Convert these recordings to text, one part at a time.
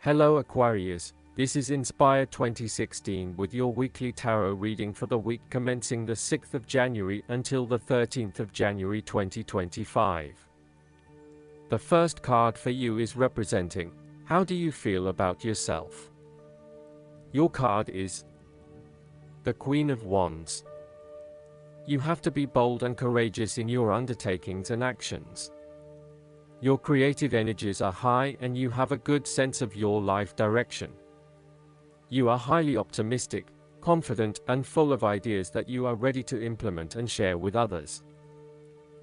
Hello Aquarius, this is Inspire 2016 with your weekly tarot reading for the week commencing the 6th of January until the 13th of January 2025. The first card for you is representing, how do you feel about yourself? Your card is the Queen of Wands. You have to be bold and courageous in your undertakings and actions. Your creative energies are high and you have a good sense of your life direction. You are highly optimistic, confident, and full of ideas that you are ready to implement and share with others.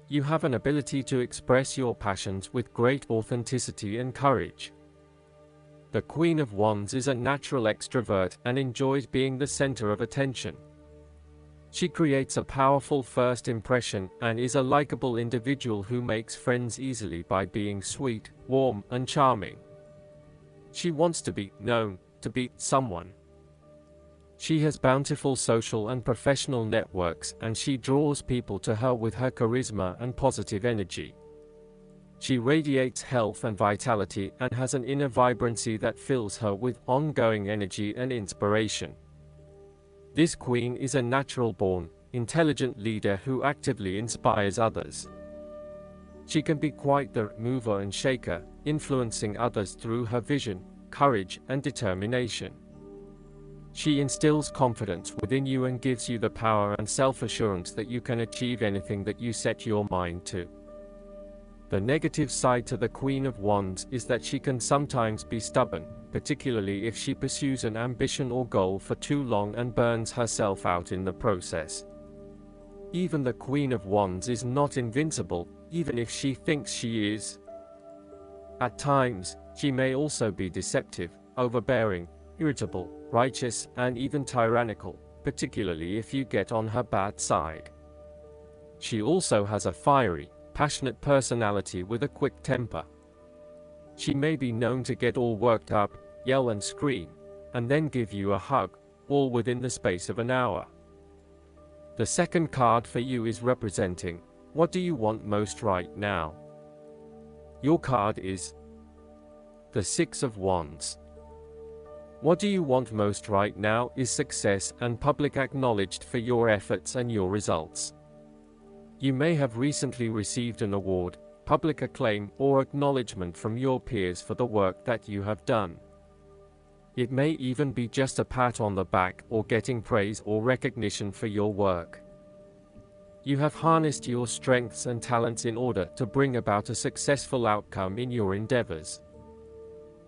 You have an ability to express your passions with great authenticity and courage. The Queen of Wands is a natural extrovert and enjoys being the center of attention. She creates a powerful first impression and is a likable individual who makes friends easily by being sweet, warm, and charming. She wants to be known to be someone. She has bountiful social and professional networks and she draws people to her with her charisma and positive energy. She radiates health and vitality and has an inner vibrancy that fills her with ongoing energy and inspiration. This queen is a natural-born, intelligent leader who actively inspires others. She can be quite the mover and shaker, influencing others through her vision, courage, and determination. She instills confidence within you and gives you the power and self-assurance that you can achieve anything that you set your mind to. The negative side to the Queen of Wands is that she can sometimes be stubborn, particularly if she pursues an ambition or goal for too long and burns herself out in the process. Even the Queen of Wands is not invincible, even if she thinks she is. At times, she may also be deceptive, overbearing, irritable, righteous, and even tyrannical, particularly if you get on her bad side. She also has a fiery, passionate personality with a quick temper. She may be known to get all worked up, yell and scream, and then give you a hug, all within the space of an hour. The second card for you is representing, what do you want most right now? Your card is the Six of Wands. What do you want most right now is success and public acknowledged for your efforts and your results. You may have recently received an award, public acclaim, or acknowledgement from your peers for the work that you have done. It may even be just a pat on the back or getting praise or recognition for your work. You have harnessed your strengths and talents in order to bring about a successful outcome in your endeavors.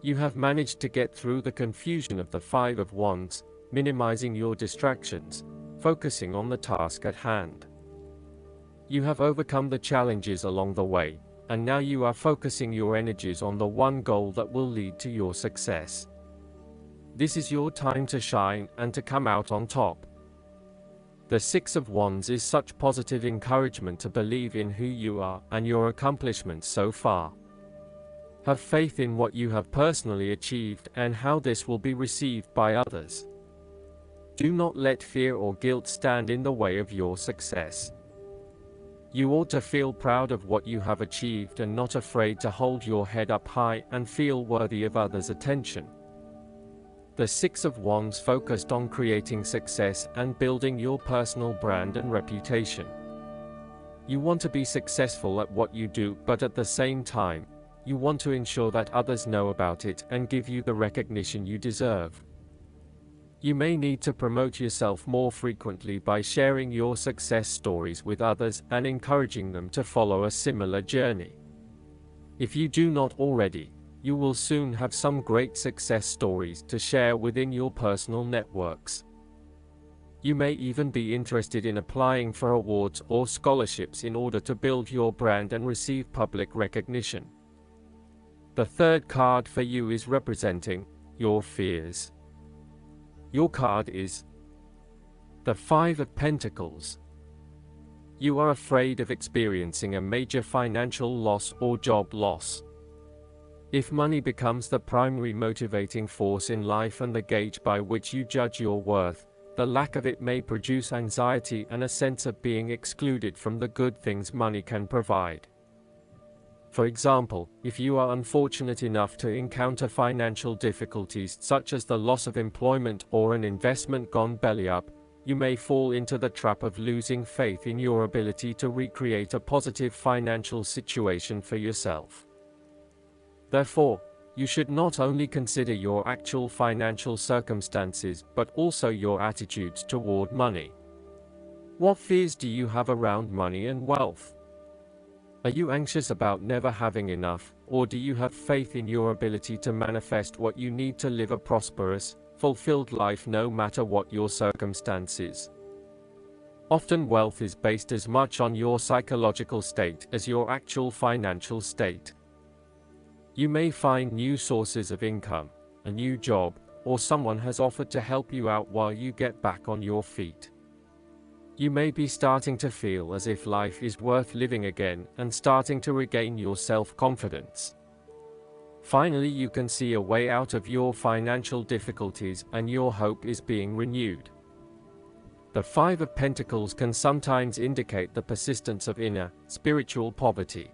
You have managed to get through the confusion of the Five of Wands, minimizing your distractions, focusing on the task at hand. You have overcome the challenges along the way, and now you are focusing your energies on the one goal that will lead to your success. This is your time to shine and to come out on top. The Six of Wands is such positive encouragement to believe in who you are and your accomplishments so far. Have faith in what you have personally achieved and how this will be received by others. Do not let fear or guilt stand in the way of your success. You ought to feel proud of what you have achieved and not afraid to hold your head up high and feel worthy of others' attention. The Six of Wands focused on creating success and building your personal brand and reputation. You want to be successful at what you do, but at the same time, you want to ensure that others know about it and give you the recognition you deserve. You may need to promote yourself more frequently by sharing your success stories with others and encouraging them to follow a similar journey. If you do not already, you will soon have some great success stories to share within your personal networks. You may even be interested in applying for awards or scholarships in order to build your brand and receive public recognition. The third card for you is representing your fears. Your card is the Five of Pentacles. You are afraid of experiencing a major financial loss or job loss. If money becomes the primary motivating force in life and the gauge by which you judge your worth, the lack of it may produce anxiety and a sense of being excluded from the good things money can provide. For example, if you are unfortunate enough to encounter financial difficulties such as the loss of employment or an investment gone belly up, you may fall into the trap of losing faith in your ability to recreate a positive financial situation for yourself. Therefore, you should not only consider your actual financial circumstances but also your attitudes toward money. What fears do you have around money and wealth? Are you anxious about never having enough, or do you have faith in your ability to manifest what you need to live a prosperous, fulfilled life no matter what your circumstances? Often wealth is based as much on your psychological state as your actual financial state. You may find new sources of income, a new job, or someone has offered to help you out while you get back on your feet. You may be starting to feel as if life is worth living again and starting to regain your self-confidence. Finally, you can see a way out of your financial difficulties and your hope is being renewed. The Five of Pentacles can sometimes indicate the persistence of inner, spiritual poverty.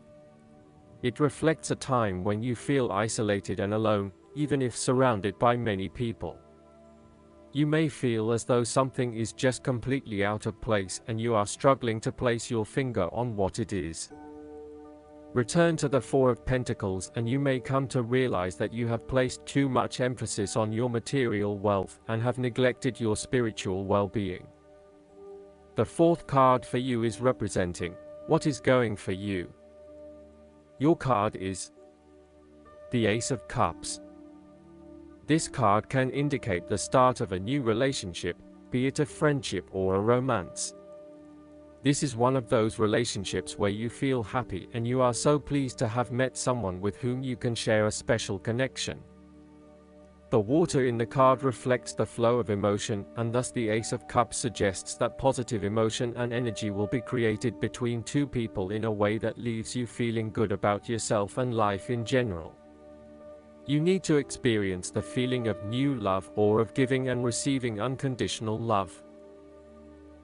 It reflects a time when you feel isolated and alone, even if surrounded by many people. You may feel as though something is just completely out of place and you are struggling to place your finger on what it is. Return to the Four of Pentacles and you may come to realize that you have placed too much emphasis on your material wealth and have neglected your spiritual well-being. The fourth card for you is representing what is going for you. Your card is the Ace of Cups. This card can indicate the start of a new relationship, be it a friendship or a romance. This is one of those relationships where you feel happy and you are so pleased to have met someone with whom you can share a special connection. The water in the card reflects the flow of emotion, and thus the Ace of Cups suggests that positive emotion and energy will be created between two people in a way that leaves you feeling good about yourself and life in general. You need to experience the feeling of new love or of giving and receiving unconditional love.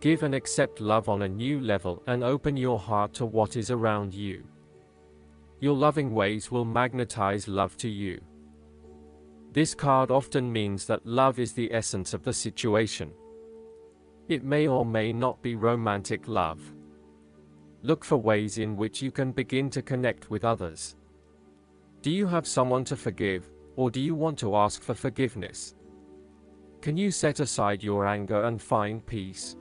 Give and accept love on a new level and open your heart to what is around you. Your loving ways will magnetize love to you. This card often means that love is the essence of the situation. It may or may not be romantic love. Look for ways in which you can begin to connect with others. Do you have someone to forgive, or do you want to ask for forgiveness? Can you set aside your anger and find peace?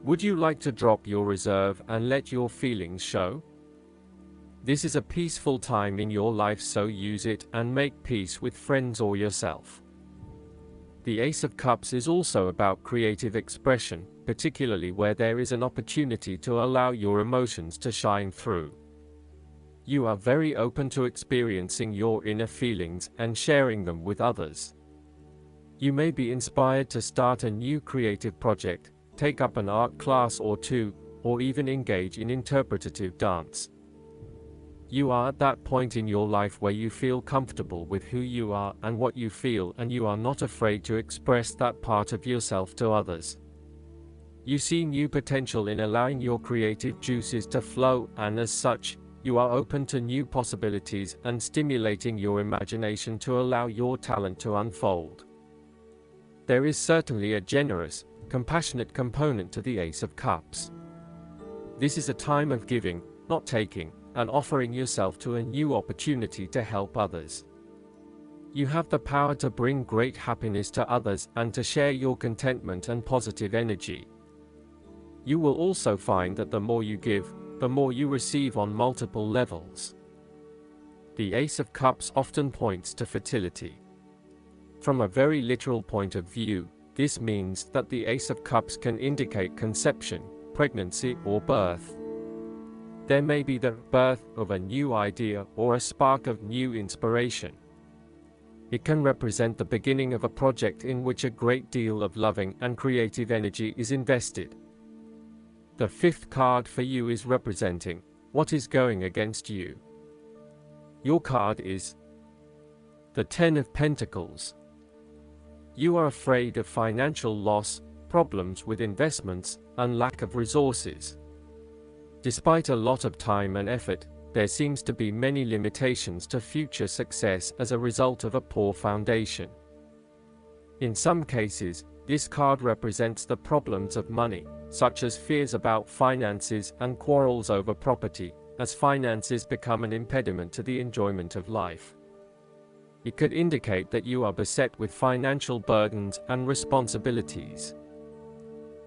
Would you like to drop your reserve and let your feelings show? This is a peaceful time in your life, so use it and make peace with friends or yourself. The Ace of Cups is also about creative expression, particularly where there is an opportunity to allow your emotions to shine through. You are very open to experiencing your inner feelings and sharing them with others. You may be inspired to start a new creative project, take up an art class or two, or even engage in interpretative dance. You are at that point in your life where you feel comfortable with who you are and what you feel, and you are not afraid to express that part of yourself to others. You see new potential in allowing your creative juices to flow, and as such, you are open to new possibilities and stimulating your imagination to allow your talent to unfold. There is certainly a generous, compassionate component to the Ace of Cups. This is a time of giving, not taking, and offering yourself to a new opportunity to help others. You have the power to bring great happiness to others and to share your contentment and positive energy. You will also find that the more you give, the more you receive on multiple levels. The Ace of Cups often points to fertility. From a very literal point of view, this means that the Ace of Cups can indicate conception, pregnancy, or birth. There may be the birth of a new idea or a spark of new inspiration. It can represent the beginning of a project in which a great deal of loving and creative energy is invested. The fifth card for you is representing what is going against you. Your card is the Ten of Pentacles. You are afraid of financial loss, problems with investments, and lack of resources. Despite a lot of time and effort, there seems to be many limitations to future success as a result of a poor foundation. In some cases, this card represents the problems of money, such as fears about finances and quarrels over property, as finances become an impediment to the enjoyment of life. It could indicate that you are beset with financial burdens and responsibilities.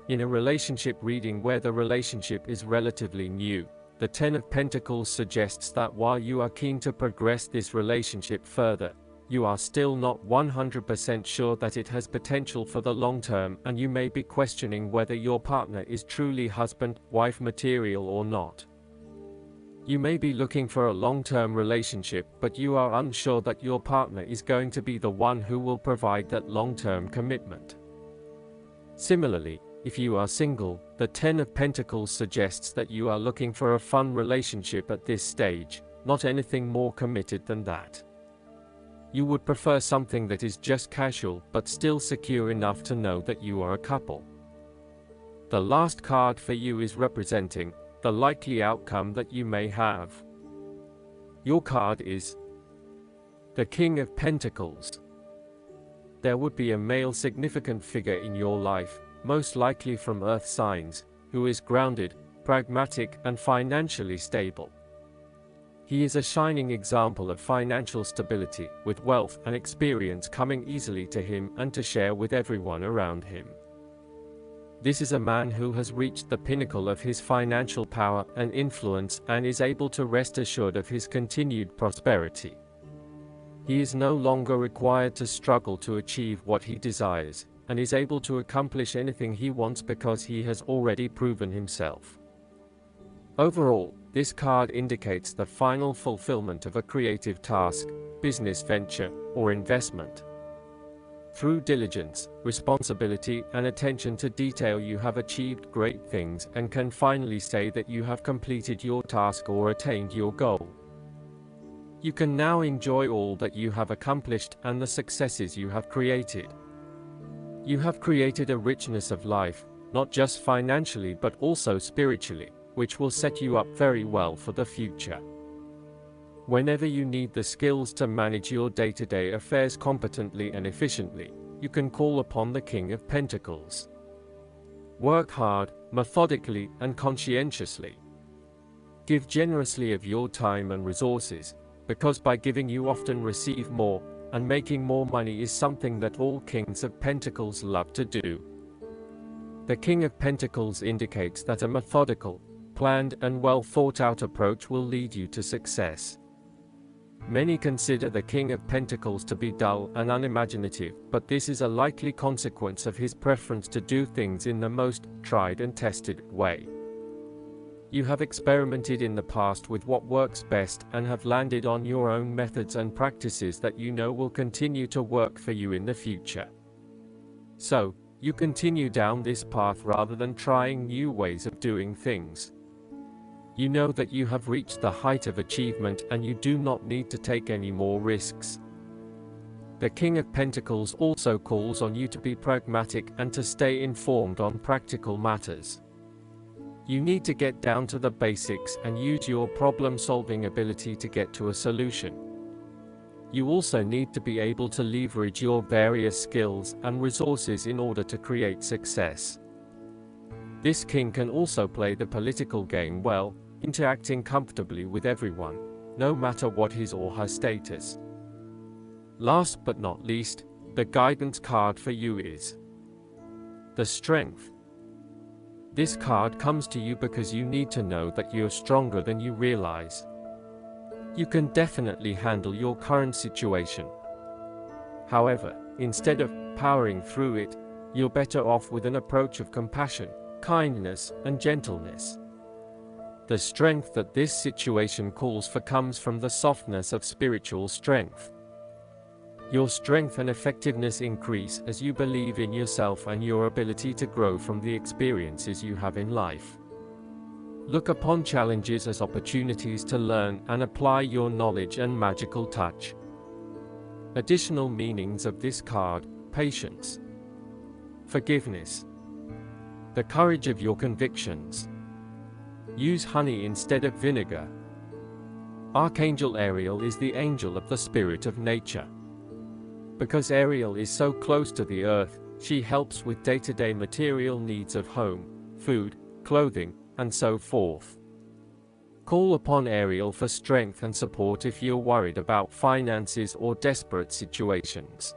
In a relationship reading where the relationship is relatively new, the Ten of Pentacles suggests that while you are keen to progress this relationship further, you are still not 100% sure that it has potential for the long term, and you may be questioning whether your partner is truly husband-wife material or not. You may be looking for a long-term relationship, but you are unsure that your partner is going to be the one who will provide that long-term commitment. Similarly, if you are single, the Ten of Pentacles suggests that you are looking for a fun relationship at this stage, not anything more committed than that. You would prefer something that is just casual but still secure enough to know that you are a couple. The last card for you is representing the likely outcome that you may have. Your card is the King of Pentacles. There would be a male significant figure in your life, most likely from earth signs, who is grounded, pragmatic, and financially stable. He is a shining example of financial stability, with wealth and experience coming easily to him and to share with everyone around him. This is a man who has reached the pinnacle of his financial power and influence and is able to rest assured of his continued prosperity. He is no longer required to struggle to achieve what he desires, and is able to accomplish anything he wants because he has already proven himself. Overall, this card indicates the final fulfillment of a creative task, business venture, or investment. Through diligence, responsibility, and attention to detail, you have achieved great things and can finally say that you have completed your task or attained your goal. You can now enjoy all that you have accomplished and the successes you have created. You have created a richness of life, not just financially but also spiritually, which will set you up very well for the future. Whenever you need the skills to manage your day-to-day affairs competently and efficiently, you can call upon the King of Pentacles. Work hard, methodically, and conscientiously. Give generously of your time and resources, because by giving you often receive more, and making more money is something that all Kings of Pentacles love to do. The King of Pentacles indicates that a methodical, planned and well thought out approach will lead you to success. Many consider the King of Pentacles to be dull and unimaginative, but this is a likely consequence of his preference to do things in the most tried and tested way. You have experimented in the past with what works best and have landed on your own methods and practices that you know will continue to work for you in the future. So, you continue down this path rather than trying new ways of doing things. You know that you have reached the height of achievement and you do not need to take any more risks. The King of Pentacles also calls on you to be pragmatic and to stay informed on practical matters. You need to get down to the basics and use your problem-solving ability to get to a solution. You also need to be able to leverage your various skills and resources in order to create success. This king can also play the political game well, interacting comfortably with everyone, no matter what his or her status. Last but not least, the guidance card for you is the Strength. This card comes to you because you need to know that you're stronger than you realize. You can definitely handle your current situation. However, instead of powering through it, you're better off with an approach of compassion, kindness, and gentleness. The strength that this situation calls for comes from the softness of spiritual strength. Your strength and effectiveness increase as you believe in yourself and your ability to grow from the experiences you have in life. Look upon challenges as opportunities to learn and apply your knowledge and magical touch. Additional meanings of this card: patience, forgiveness, the courage of your convictions. Use honey instead of vinegar. Archangel Ariel is the angel of the spirit of nature. Because Ariel is so close to the earth, she helps with day-to-day material needs of home, food, clothing, and so forth. Call upon Ariel for strength and support if you're worried about finances or desperate situations.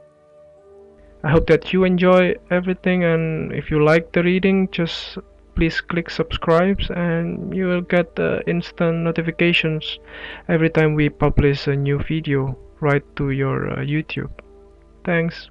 I hope that you enjoy everything, and if you like the reading, just please click subscribe and you will get instant notifications every time we publish a new video right to your YouTube. Thanks.